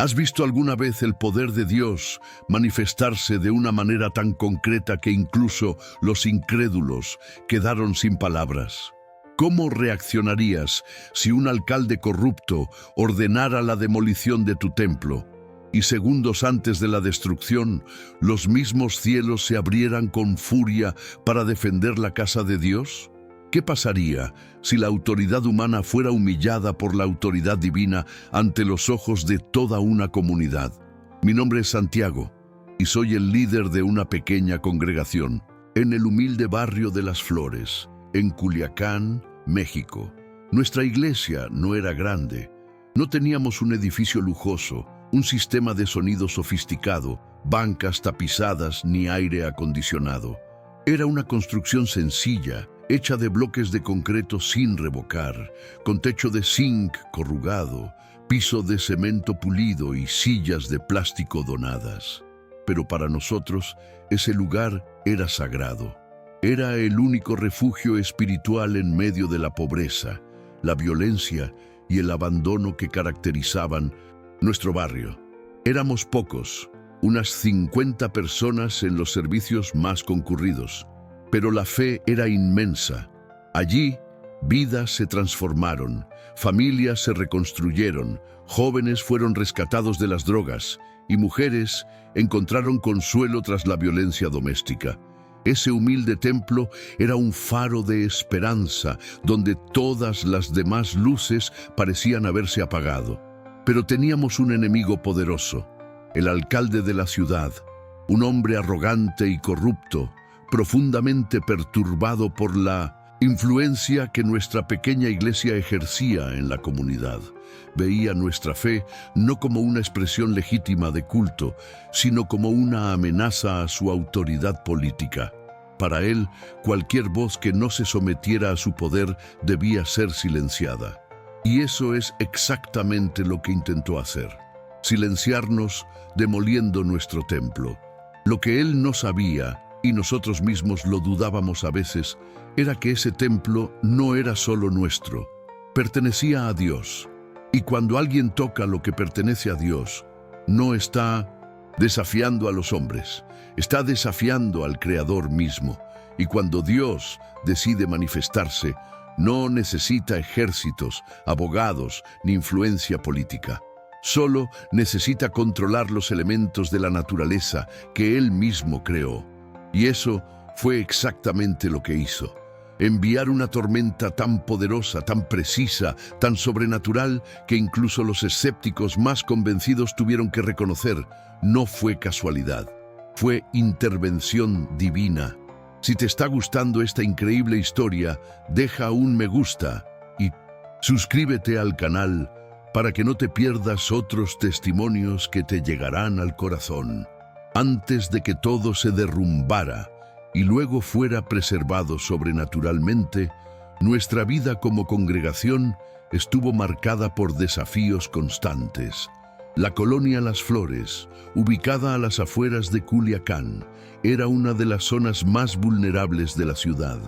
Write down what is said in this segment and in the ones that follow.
¿Has visto alguna vez el poder de Dios manifestarse de una manera tan concreta que incluso los incrédulos quedaron sin palabras? ¿Cómo reaccionarías si un alcalde corrupto ordenara la demolición de tu templo y segundos antes de la destrucción, los mismos cielos se abrieran con furia para defender la casa de Dios? ¿Qué pasaría si la autoridad humana fuera humillada por la autoridad divina ante los ojos de toda una comunidad? Mi nombre es Santiago y soy el líder de una pequeña congregación en el humilde barrio de Las Flores, en Culiacán, México. Nuestra iglesia no era grande, no teníamos un edificio lujoso, un sistema de sonido sofisticado, bancas tapizadas ni aire acondicionado. Era una construcción sencilla, hecha de bloques de concreto sin revocar, con techo de zinc corrugado, piso de cemento pulido y sillas de plástico donadas. Pero para nosotros, ese lugar era sagrado. Era el único refugio espiritual en medio de la pobreza, la violencia y el abandono que caracterizaban nuestro barrio. Éramos pocos, unas 50 personas en los servicios más concurridos. Pero la fe era inmensa. Allí, vidas se transformaron, familias se reconstruyeron, jóvenes fueron rescatados de las drogas y mujeres encontraron consuelo tras la violencia doméstica. Ese humilde templo era un faro de esperanza donde todas las demás luces parecían haberse apagado. Pero teníamos un enemigo poderoso, el alcalde de la ciudad, un hombre arrogante y corrupto, profundamente perturbado por la influencia que nuestra pequeña iglesia ejercía en la comunidad. Veía nuestra fe no como una expresión legítima de culto, sino como una amenaza a su autoridad política. Para él, cualquier voz que no se sometiera a su poder debía ser silenciada. Y eso es exactamente lo que intentó hacer: silenciarnos demoliendo nuestro templo. Lo que él no sabía, y nosotros mismos lo dudábamos a veces, era que ese templo no era solo nuestro, pertenecía a Dios. Y cuando alguien toca lo que pertenece a Dios, no está desafiando a los hombres, está desafiando al Creador mismo. Y cuando Dios decide manifestarse, no necesita ejércitos, abogados ni influencia política. Solo necesita controlar los elementos de la naturaleza que Él mismo creó. Y eso fue exactamente lo que hizo: enviar una tormenta tan poderosa, tan precisa, tan sobrenatural, que incluso los escépticos más convencidos tuvieron que reconocer: no fue casualidad, fue intervención divina. Si te está gustando esta increíble historia, deja un me gusta y suscríbete al canal para que no te pierdas otros testimonios que te llegarán al corazón. Antes de que todo se derrumbara y luego fuera preservado sobrenaturalmente, nuestra vida como congregación estuvo marcada por desafíos constantes. La colonia Las Flores, ubicada a las afueras de Culiacán, era una de las zonas más vulnerables de la ciudad.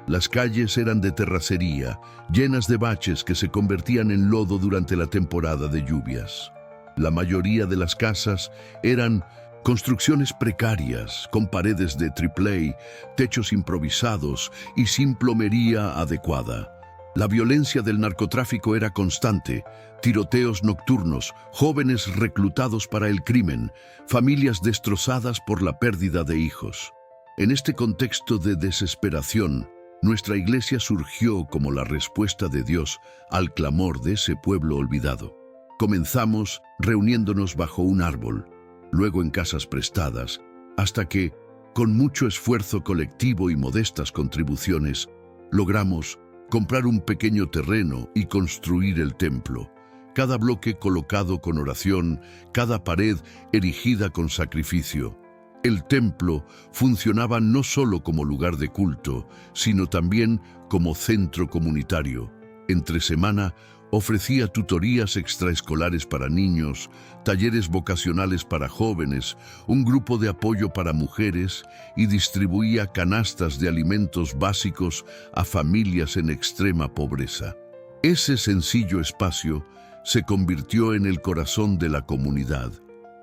Las calles eran de terracería, llenas de baches que se convertían en lodo durante la temporada de lluvias. La mayoría de las casas eran construcciones precarias, con paredes de triple A, techos improvisados y sin plomería adecuada. La violencia del narcotráfico era constante: tiroteos nocturnos, jóvenes reclutados para el crimen, familias destrozadas por la pérdida de hijos. En este contexto de desesperación, nuestra iglesia surgió como la respuesta de Dios al clamor de ese pueblo olvidado. Comenzamos reuniéndonos bajo un árbol, luego en casas prestadas, hasta que, con mucho esfuerzo colectivo y modestas contribuciones, logramos comprar un pequeño terreno y construir el templo. Cada bloque colocado con oración, cada pared erigida con sacrificio. El templo funcionaba no solo como lugar de culto, sino también como centro comunitario. Entre semana ofrecía tutorías extraescolares para niños, talleres vocacionales para jóvenes, un grupo de apoyo para mujeres y distribuía canastas de alimentos básicos a familias en extrema pobreza. Ese sencillo espacio se convirtió en el corazón de la comunidad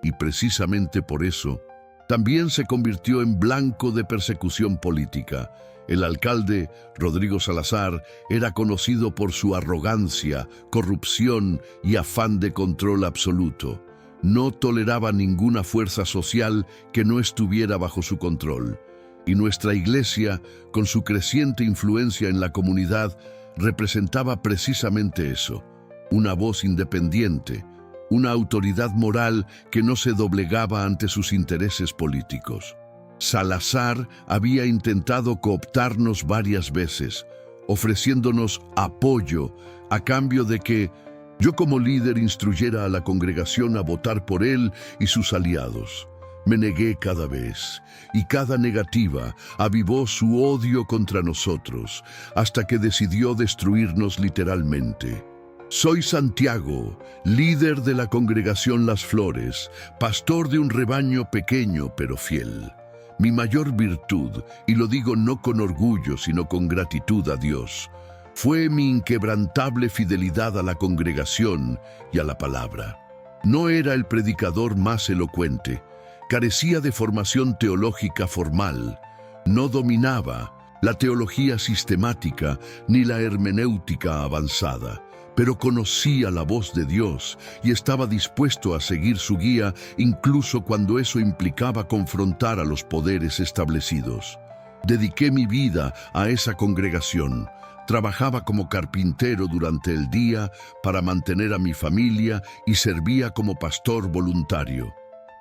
y precisamente por eso también se convirtió en blanco de persecución política. El alcalde, Rodrigo Salazar, era conocido por su arrogancia, corrupción y afán de control absoluto. No toleraba ninguna fuerza social que no estuviera bajo su control. Y nuestra iglesia, con su creciente influencia en la comunidad, representaba precisamente eso: una voz independiente, una autoridad moral que no se doblegaba ante sus intereses políticos. Salazar había intentado cooptarnos varias veces, ofreciéndonos apoyo a cambio de que yo como líder instruyera a la congregación a votar por él y sus aliados. Me negué cada vez, y cada negativa avivó su odio contra nosotros, hasta que decidió destruirnos literalmente. Soy Santiago, líder de la congregación Las Flores, pastor de un rebaño pequeño pero fiel. Mi mayor virtud, y lo digo no con orgullo sino con gratitud a Dios, fue mi inquebrantable fidelidad a la congregación y a la palabra. No era el predicador más elocuente, carecía de formación teológica formal, no dominaba la teología sistemática ni la hermenéutica avanzada, pero conocía la voz de Dios y estaba dispuesto a seguir su guía incluso cuando eso implicaba confrontar a los poderes establecidos. Dediqué mi vida a esa congregación. Trabajaba como carpintero durante el día para mantener a mi familia y servía como pastor voluntario.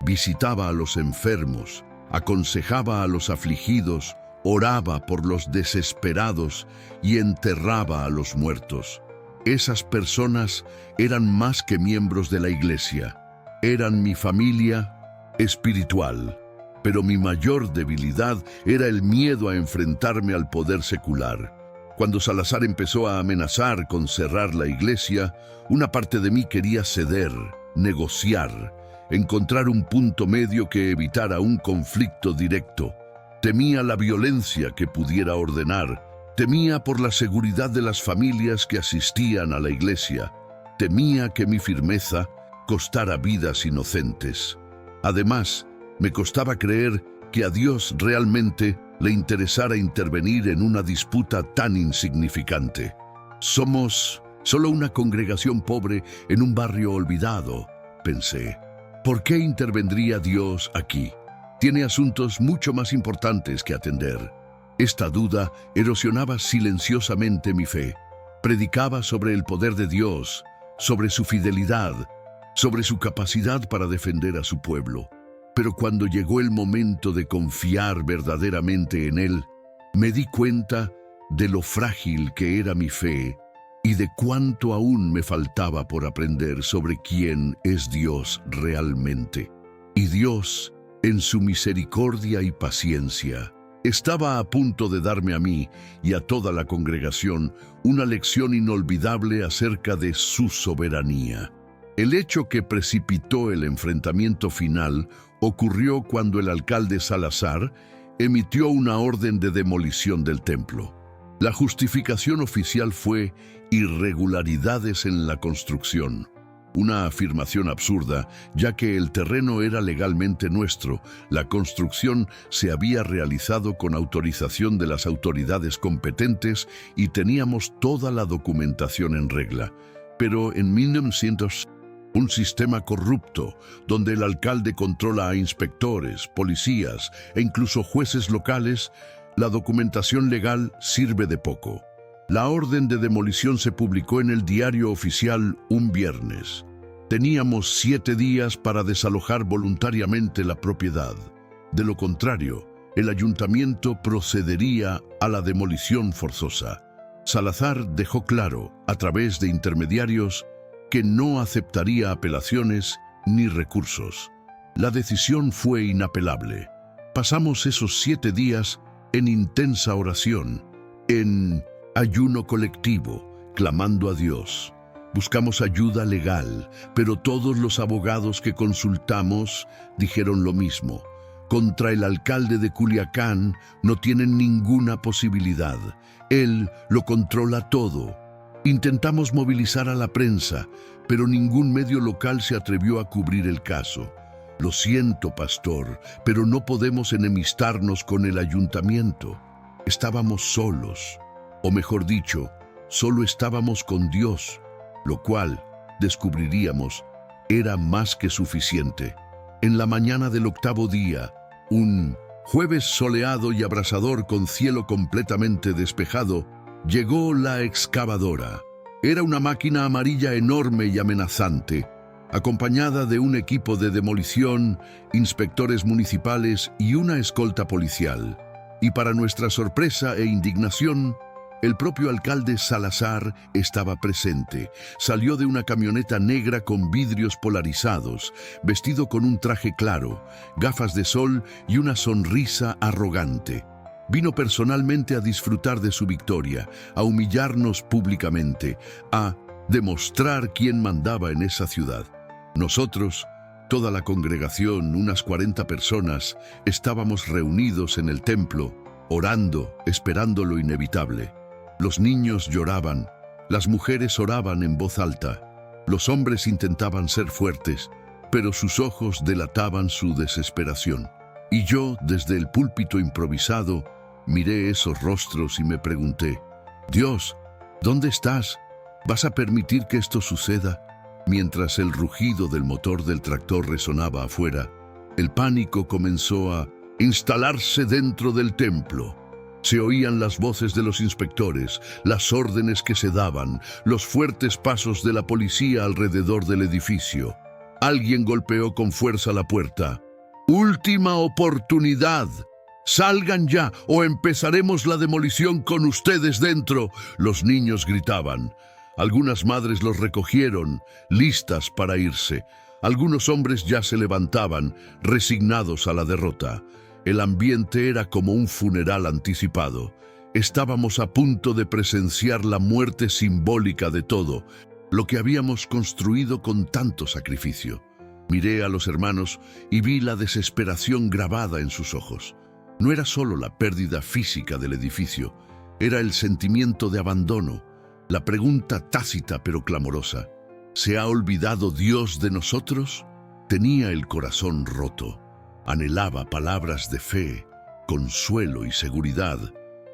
Visitaba a los enfermos, aconsejaba a los afligidos, oraba por los desesperados y enterraba a los muertos. Esas personas eran más que miembros de la iglesia, eran mi familia espiritual. Pero mi mayor debilidad era el miedo a enfrentarme al poder secular. Cuando Salazar empezó a amenazar con cerrar la iglesia, una parte de mí quería ceder, negociar, encontrar un punto medio que evitara un conflicto directo. Temía la violencia que pudiera ordenar. Temía por la seguridad de las familias que asistían a la iglesia. Temía que mi firmeza costara vidas inocentes. Además, me costaba creer que a Dios realmente le interesara intervenir en una disputa tan insignificante. Somos solo una congregación pobre en un barrio olvidado, pensé. ¿Por qué intervendría Dios aquí? Tiene asuntos mucho más importantes que atender. Esta duda erosionaba silenciosamente mi fe. Predicaba sobre el poder de Dios, sobre su fidelidad, sobre su capacidad para defender a su pueblo. Pero cuando llegó el momento de confiar verdaderamente en Él, me di cuenta de lo frágil que era mi fe y de cuánto aún me faltaba por aprender sobre quién es Dios realmente. Y Dios, en su misericordia y paciencia, estaba a punto de darme a mí y a toda la congregación una lección inolvidable acerca de su soberanía. El hecho que precipitó el enfrentamiento final ocurrió cuando el alcalde Salazar emitió una orden de demolición del templo. La justificación oficial fue irregularidades en la construcción. Una afirmación absurda, ya que el terreno era legalmente nuestro. La construcción se había realizado con autorización de las autoridades competentes y teníamos toda la documentación en regla. Pero en 1900, un sistema corrupto, donde el alcalde controla a inspectores, policías e incluso jueces locales, la documentación legal sirve de poco. La orden de demolición se publicó en el diario oficial un viernes. Teníamos 7 días para desalojar voluntariamente la propiedad. De lo contrario, el ayuntamiento procedería a la demolición forzosa. Salazar dejó claro, a través de intermediarios, que no aceptaría apelaciones ni recursos. La decisión fue inapelable. Pasamos esos 7 días en intensa oración, en ayuno colectivo, clamando a Dios. Buscamos ayuda legal, pero todos los abogados que consultamos dijeron lo mismo. Contra el alcalde de Culiacán no tienen ninguna posibilidad. Él lo controla todo. Intentamos movilizar a la prensa, pero ningún medio local se atrevió a cubrir el caso. Lo siento, pastor, pero no podemos enemistarnos con el ayuntamiento. Estábamos solos, o mejor dicho, solo estábamos con Dios, lo cual, descubriríamos, era más que suficiente. En la mañana del 8º día, un jueves soleado y abrasador con cielo completamente despejado, llegó la excavadora. Era una máquina amarilla enorme y amenazante, acompañada de un equipo de demolición, inspectores municipales y una escolta policial. Y para nuestra sorpresa e indignación, el propio alcalde Salazar estaba presente. Salió de una camioneta negra con vidrios polarizados, vestido con un traje claro, gafas de sol y una sonrisa arrogante. Vino personalmente a disfrutar de su victoria, a humillarnos públicamente, a demostrar quién mandaba en esa ciudad. Nosotros, toda la congregación, unas 40 personas, estábamos reunidos en el templo, orando, esperando lo inevitable. Los niños lloraban, las mujeres oraban en voz alta, los hombres intentaban ser fuertes, pero sus ojos delataban su desesperación. Y yo, desde el púlpito improvisado, miré esos rostros y me pregunté, Dios, ¿dónde estás? ¿Vas a permitir que esto suceda? Mientras el rugido del motor del tractor resonaba afuera, el pánico comenzó a instalarse dentro del templo. Se oían las voces de los inspectores, las órdenes que se daban, los fuertes pasos de la policía alrededor del edificio. Alguien golpeó con fuerza la puerta. ¡Última oportunidad! ¡Salgan ya o empezaremos la demolición con ustedes dentro! Los niños gritaban. Algunas madres los recogieron, listas para irse. Algunos hombres ya se levantaban, resignados a la derrota. El ambiente era como un funeral anticipado. Estábamos a punto de presenciar la muerte simbólica de todo, lo que habíamos construido con tanto sacrificio. Miré a los hermanos y vi la desesperación grabada en sus ojos. No era solo la pérdida física del edificio, era el sentimiento de abandono, la pregunta tácita pero clamorosa. ¿Se ha olvidado Dios de nosotros? Tenía el corazón roto. Anhelaba palabras de fe, consuelo y seguridad,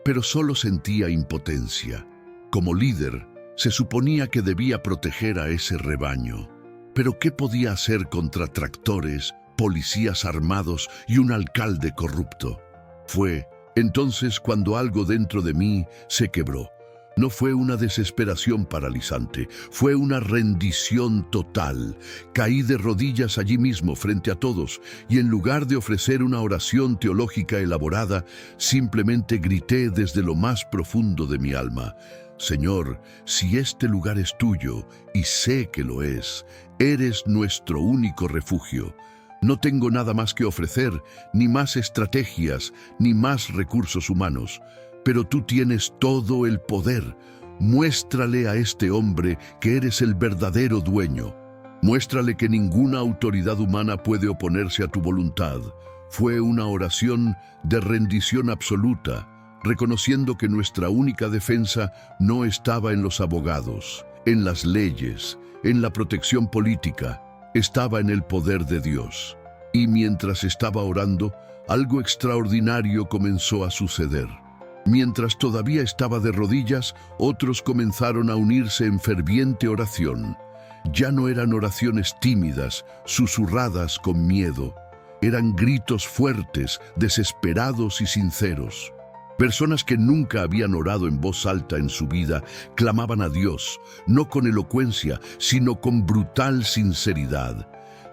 pero solo sentía impotencia. Como líder, se suponía que debía proteger a ese rebaño. Pero ¿qué podía hacer contra tractores, policías armados y un alcalde corrupto? Fue entonces cuando algo dentro de mí se quebró. No fue una desesperación paralizante, fue una rendición total. Caí de rodillas allí mismo frente a todos y en lugar de ofrecer una oración teológica elaborada, simplemente grité desde lo más profundo de mi alma: Señor, si este lugar es tuyo, y sé que lo es, eres nuestro único refugio. No tengo nada más que ofrecer, ni más estrategias, ni más recursos humanos. Pero tú tienes todo el poder. Muéstrale a este hombre que eres el verdadero dueño. Muéstrale que ninguna autoridad humana puede oponerse a tu voluntad. Fue una oración de rendición absoluta, reconociendo que nuestra única defensa no estaba en los abogados, en las leyes, en la protección política, estaba en el poder de Dios. Y mientras estaba orando, algo extraordinario comenzó a suceder. Mientras todavía estaba de rodillas, otros comenzaron a unirse en ferviente oración. Ya no eran oraciones tímidas, susurradas con miedo. Eran gritos fuertes, desesperados y sinceros. Personas que nunca habían orado en voz alta en su vida clamaban a Dios, no con elocuencia, sino con brutal sinceridad.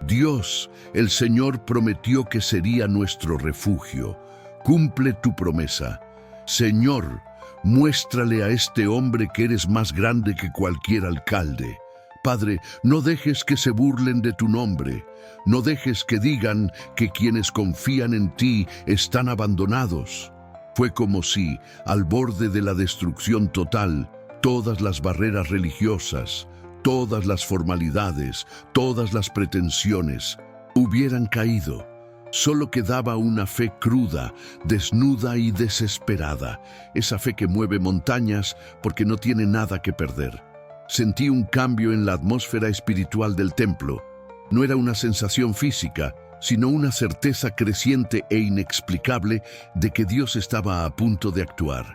Dios, el Señor prometió que sería nuestro refugio. Cumple tu promesa. Señor, muéstrale a este hombre que eres más grande que cualquier alcalde. Padre, no dejes que se burlen de tu nombre. No dejes que digan que quienes confían en ti están abandonados. Fue como si, al borde de la destrucción total, todas las barreras religiosas, todas las formalidades, todas las pretensiones, hubieran caído. Solo quedaba una fe cruda, desnuda y desesperada, esa fe que mueve montañas porque no tiene nada que perder. Sentí un cambio en la atmósfera espiritual del templo. No era una sensación física, sino una certeza creciente e inexplicable de que Dios estaba a punto de actuar.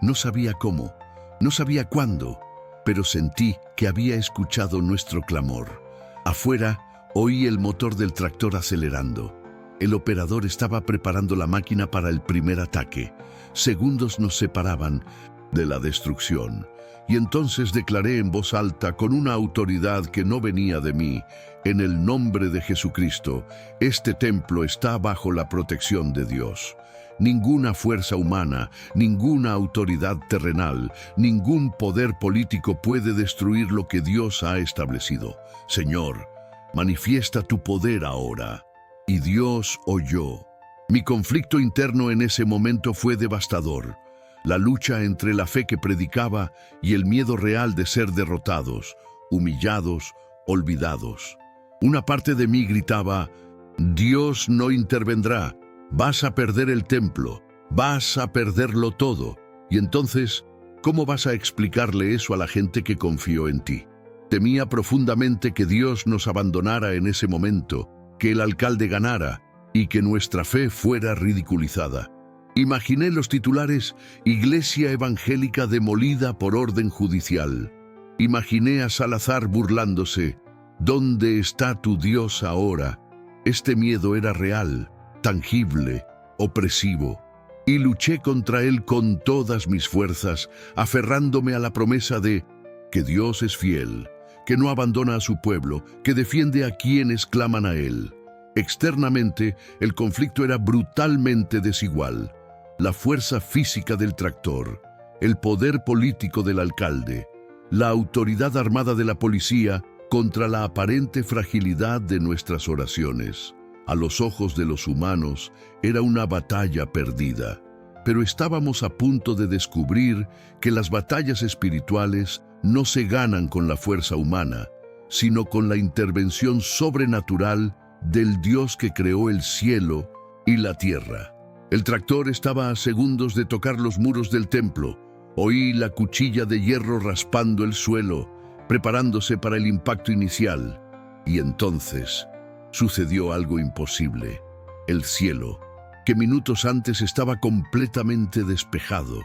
No sabía cómo, no sabía cuándo, pero sentí que había escuchado nuestro clamor. Afuera, oí el motor del tractor acelerando. El operador estaba preparando la máquina para el primer ataque. Segundos nos separaban de la destrucción. Y entonces declaré en voz alta, con una autoridad que no venía de mí: en el nombre de Jesucristo, este templo está bajo la protección de Dios. Ninguna fuerza humana, ninguna autoridad terrenal, ningún poder político puede destruir lo que Dios ha establecido. Señor, manifiesta tu poder ahora. Y Dios oyó. Mi conflicto interno en ese momento fue devastador. La lucha entre la fe que predicaba y el miedo real de ser derrotados, humillados, olvidados. Una parte de mí gritaba: Dios no intervendrá, vas a perder el templo, vas a perderlo todo. Y entonces, ¿cómo vas a explicarle eso a la gente que confió en ti? Temía profundamente que Dios nos abandonara en ese momento, que el alcalde ganara y que nuestra fe fuera ridiculizada. Imaginé los titulares: Iglesia evangélica demolida por orden judicial. Imaginé a Salazar burlándose: ¿Dónde está tu Dios ahora? Este miedo era real, tangible, opresivo. Y luché contra él con todas mis fuerzas, aferrándome a la promesa de que Dios es fiel, que no abandona a su pueblo, que defiende a quienes claman a él. Externamente, el conflicto era brutalmente desigual. La fuerza física del tractor, el poder político del alcalde, la autoridad armada de la policía contra la aparente fragilidad de nuestras oraciones. A los ojos de los humanos era una batalla perdida, pero estábamos a punto de descubrir que las batallas espirituales no se ganan con la fuerza humana, sino con la intervención sobrenatural del Dios que creó el cielo y la tierra. El tractor estaba a segundos de tocar los muros del templo. Oí la cuchilla de hierro raspando el suelo, preparándose para el impacto inicial. Y entonces sucedió algo imposible. El cielo, que minutos antes estaba completamente despejado,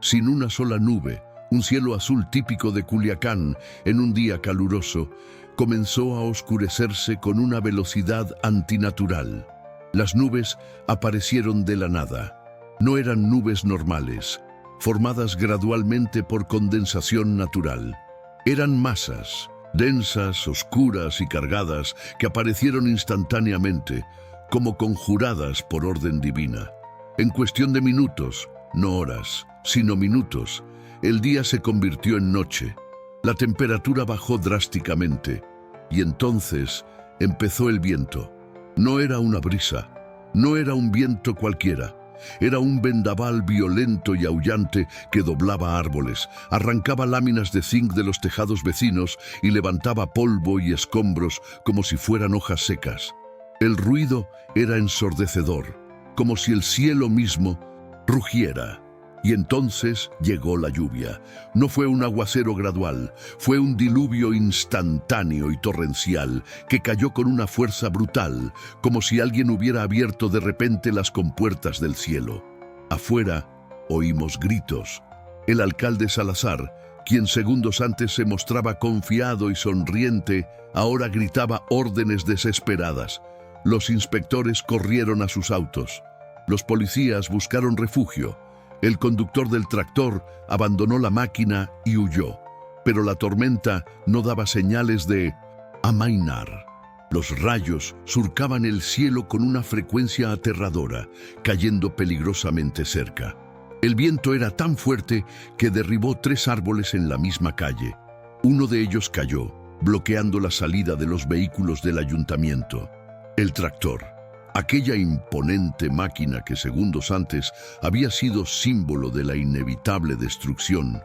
sin una sola nube, un cielo azul típico de Culiacán en un día caluroso, comenzó a oscurecerse con una velocidad antinatural. Las nubes aparecieron de la nada. No eran nubes normales, formadas gradualmente por condensación natural. Eran masas, densas, oscuras y cargadas, que aparecieron instantáneamente, como conjuradas por orden divina. En cuestión de minutos, no horas, sino minutos, el día se convirtió en noche. La temperatura bajó drásticamente, y entonces empezó el viento. No era una brisa, no era un viento cualquiera. Era un vendaval violento y aullante que doblaba árboles, arrancaba láminas de zinc de los tejados vecinos y levantaba polvo y escombros como si fueran hojas secas. El ruido era ensordecedor, como si el cielo mismo rugiera. Y entonces llegó la lluvia. No fue un aguacero gradual, fue un diluvio instantáneo y torrencial que cayó con una fuerza brutal, como si alguien hubiera abierto de repente las compuertas del cielo. Afuera oímos gritos. El alcalde Salazar, quien segundos antes se mostraba confiado y sonriente, ahora gritaba órdenes desesperadas. Los inspectores corrieron a sus autos. Los policías buscaron refugio. El conductor del tractor abandonó la máquina y huyó, pero la tormenta no daba señales de amainar. Los rayos surcaban el cielo con una frecuencia aterradora, cayendo peligrosamente cerca. El viento era tan fuerte que derribó 3 árboles en la misma calle. Uno de ellos cayó, bloqueando la salida de los vehículos del ayuntamiento. El tractor, aquella imponente máquina que segundos antes había sido símbolo de la inevitable destrucción,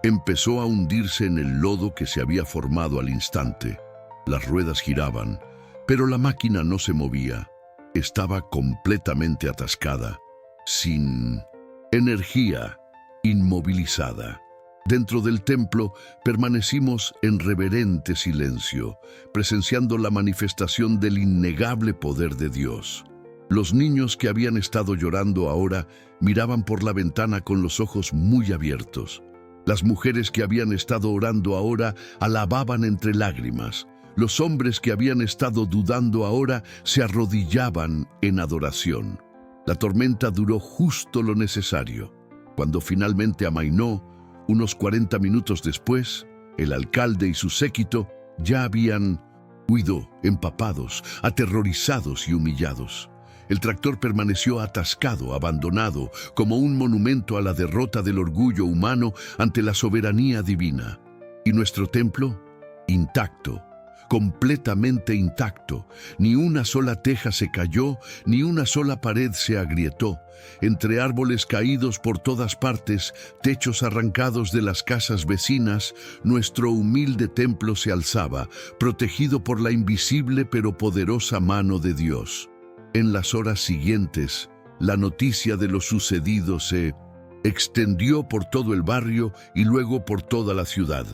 empezó a hundirse en el lodo que se había formado al instante. Las ruedas giraban, pero la máquina no se movía. Estaba completamente atascada, sin energía, inmovilizada. Dentro del templo permanecimos en reverente silencio, presenciando la manifestación del innegable poder de Dios. Los niños que habían estado llorando ahora miraban por la ventana con los ojos muy abiertos. Las mujeres que habían estado orando ahora alababan entre lágrimas. Los hombres que habían estado dudando ahora se arrodillaban en adoración. La tormenta duró justo lo necesario. Cuando finalmente amainó, unos 40 minutos después, el alcalde y su séquito ya habían huido, empapados, aterrorizados y humillados. El tractor permaneció atascado, abandonado, como un monumento a la derrota del orgullo humano ante la soberanía divina. Y nuestro templo, intacto, completamente intacto. Ni una sola teja se cayó, ni una sola pared se agrietó. Entre árboles caídos por todas partes, techos arrancados de las casas vecinas, nuestro humilde templo se alzaba, protegido por la invisible pero poderosa mano de Dios. En las horas siguientes, la noticia de lo sucedido se extendió por todo el barrio y luego por toda la ciudad.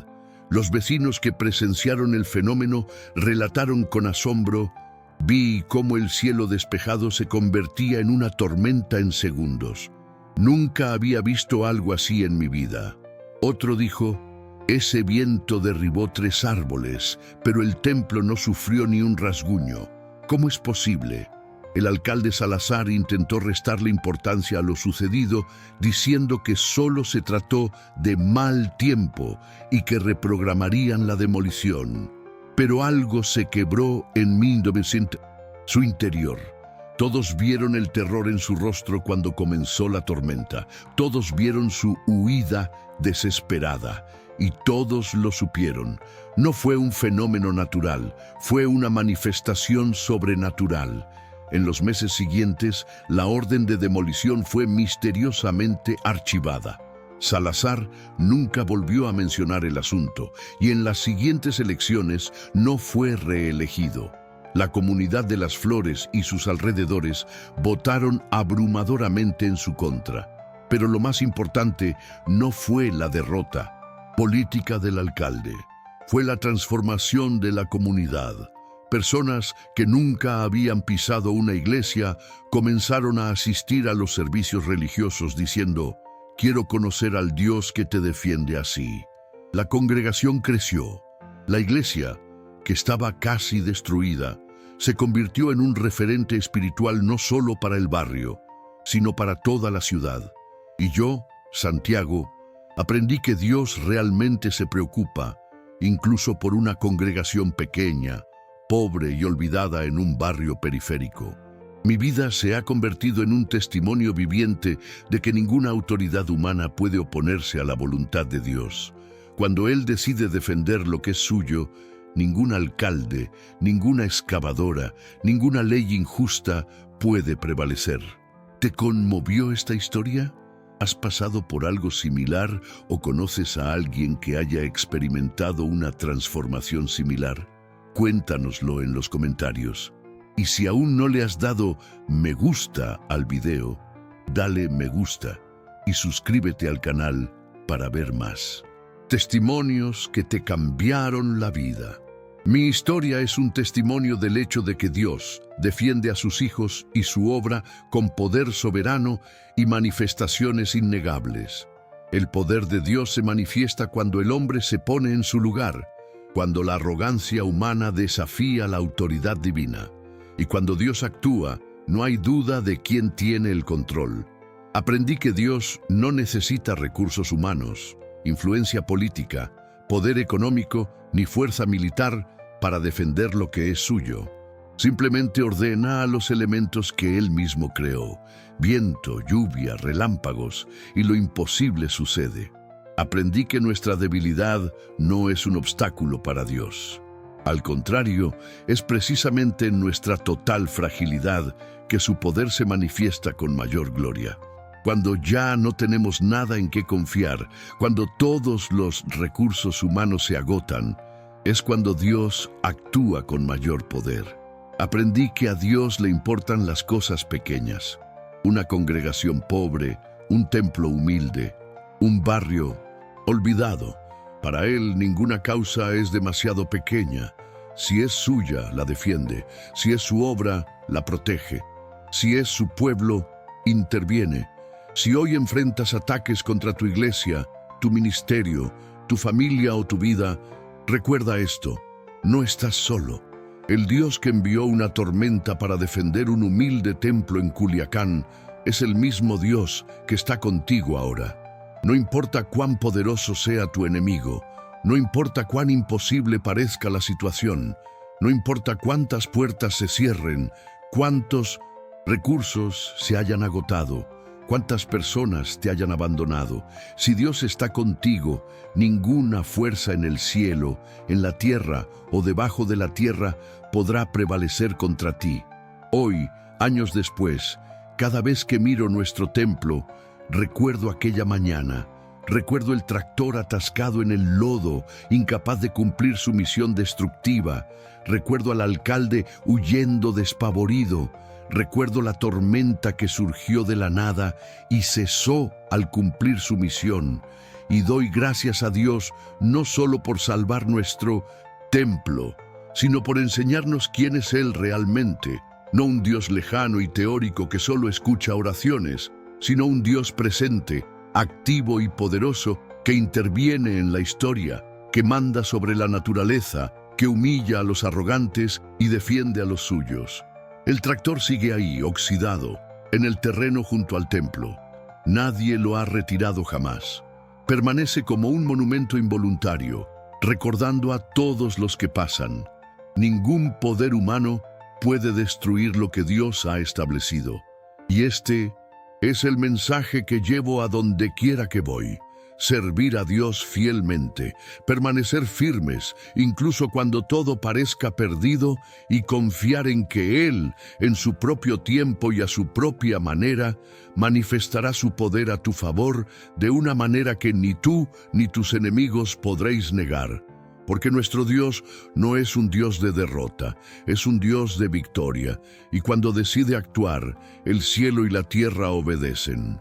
Los vecinos que presenciaron el fenómeno relataron con asombro: vi cómo el cielo despejado se convertía en una tormenta en segundos. Nunca había visto algo así en mi vida. Otro dijo: ese viento derribó 3 árboles, pero el templo no sufrió ni un rasguño. ¿Cómo es posible? El alcalde Salazar intentó restarle importancia a lo sucedido, diciendo que solo se trató de mal tiempo y que reprogramarían la demolición. Pero algo se quebró en su interior. Todos vieron el terror en su rostro cuando comenzó la tormenta. Todos vieron su huida desesperada. Y todos lo supieron. No fue un fenómeno natural, fue una manifestación sobrenatural. En los meses siguientes, la orden de demolición fue misteriosamente archivada. Salazar nunca volvió a mencionar el asunto y en las siguientes elecciones no fue reelegido. La comunidad de Las Flores y sus alrededores votaron abrumadoramente en su contra. Pero lo más importante no fue la derrota política del alcalde, fue la transformación de la comunidad. Personas que nunca habían pisado una iglesia comenzaron a asistir a los servicios religiosos diciendo: quiero conocer al Dios que te defiende así. La congregación creció. La iglesia, que estaba casi destruida, se convirtió en un referente espiritual no solo para el barrio, sino para toda la ciudad. Y yo, Santiago, aprendí que Dios realmente se preocupa, incluso por una congregación pequeña, pobre y olvidada en un barrio periférico. Mi vida se ha convertido en un testimonio viviente de que ninguna autoridad humana puede oponerse a la voluntad de Dios. Cuando Él decide defender lo que es suyo, ningún alcalde, ninguna excavadora, ninguna ley injusta puede prevalecer. ¿Te conmovió esta historia? ¿Has pasado por algo similar o conoces a alguien que haya experimentado una transformación similar? Cuéntanoslo en los comentarios. Y si aún no le has dado me gusta al video, dale me gusta y suscríbete al canal para ver más. Testimonios que te cambiaron la vida. Mi historia es un testimonio del hecho de que Dios defiende a sus hijos y su obra con poder soberano y manifestaciones innegables. El poder de Dios se manifiesta cuando el hombre se pone en su lugar, cuando la arrogancia humana desafía la autoridad divina. Y cuando Dios actúa, no hay duda de quién tiene el control. Aprendí que Dios no necesita recursos humanos, influencia política, poder económico ni fuerza militar para defender lo que es suyo. Simplemente ordena a los elementos que Él mismo creó: viento, lluvia, relámpagos, y lo imposible sucede. Aprendí que nuestra debilidad no es un obstáculo para Dios. Al contrario, es precisamente en nuestra total fragilidad que su poder se manifiesta con mayor gloria. Cuando ya no tenemos nada en qué confiar, cuando todos los recursos humanos se agotan, es cuando Dios actúa con mayor poder. Aprendí que a Dios le importan las cosas pequeñas. Una congregación pobre, un templo humilde, un barrio olvidado. Para él ninguna causa es demasiado pequeña. Si es suya, la defiende. Si es su obra, la protege. Si es su pueblo, interviene. Si hoy enfrentas ataques contra tu iglesia, tu ministerio, tu familia o tu vida, recuerda esto: no estás solo. El Dios que envió una tormenta para defender un humilde templo en Culiacán es el mismo Dios que está contigo ahora. No importa cuán poderoso sea tu enemigo, no importa cuán imposible parezca la situación, no importa cuántas puertas se cierren, cuántos recursos se hayan agotado, cuántas personas te hayan abandonado. Si Dios está contigo, ninguna fuerza en el cielo, en la tierra o debajo de la tierra podrá prevalecer contra ti. Hoy, años después, cada vez que miro nuestro templo, recuerdo aquella mañana. Recuerdo el tractor atascado en el lodo, incapaz de cumplir su misión destructiva. Recuerdo al alcalde huyendo despavorido. Recuerdo la tormenta que surgió de la nada y cesó al cumplir su misión. Y doy gracias a Dios no solo por salvar nuestro templo, sino por enseñarnos quién es Él realmente. No un Dios lejano y teórico que solo escucha oraciones, sino un Dios presente, activo y poderoso, que interviene en la historia, que manda sobre la naturaleza, que humilla a los arrogantes y defiende a los suyos. El tractor sigue ahí, oxidado, en el terreno junto al templo. Nadie lo ha retirado jamás. Permanece como un monumento involuntario, recordando a todos los que pasan. Ningún poder humano puede destruir lo que Dios ha establecido. Y este es el mensaje que llevo a donde quiera que voy: servir a Dios fielmente, permanecer firmes, incluso cuando todo parezca perdido, y confiar en que Él, en su propio tiempo y a su propia manera, manifestará su poder a tu favor de una manera que ni tú ni tus enemigos podréis negar. Porque nuestro Dios no es un Dios de derrota, es un Dios de victoria, y cuando decide actuar, el cielo y la tierra obedecen.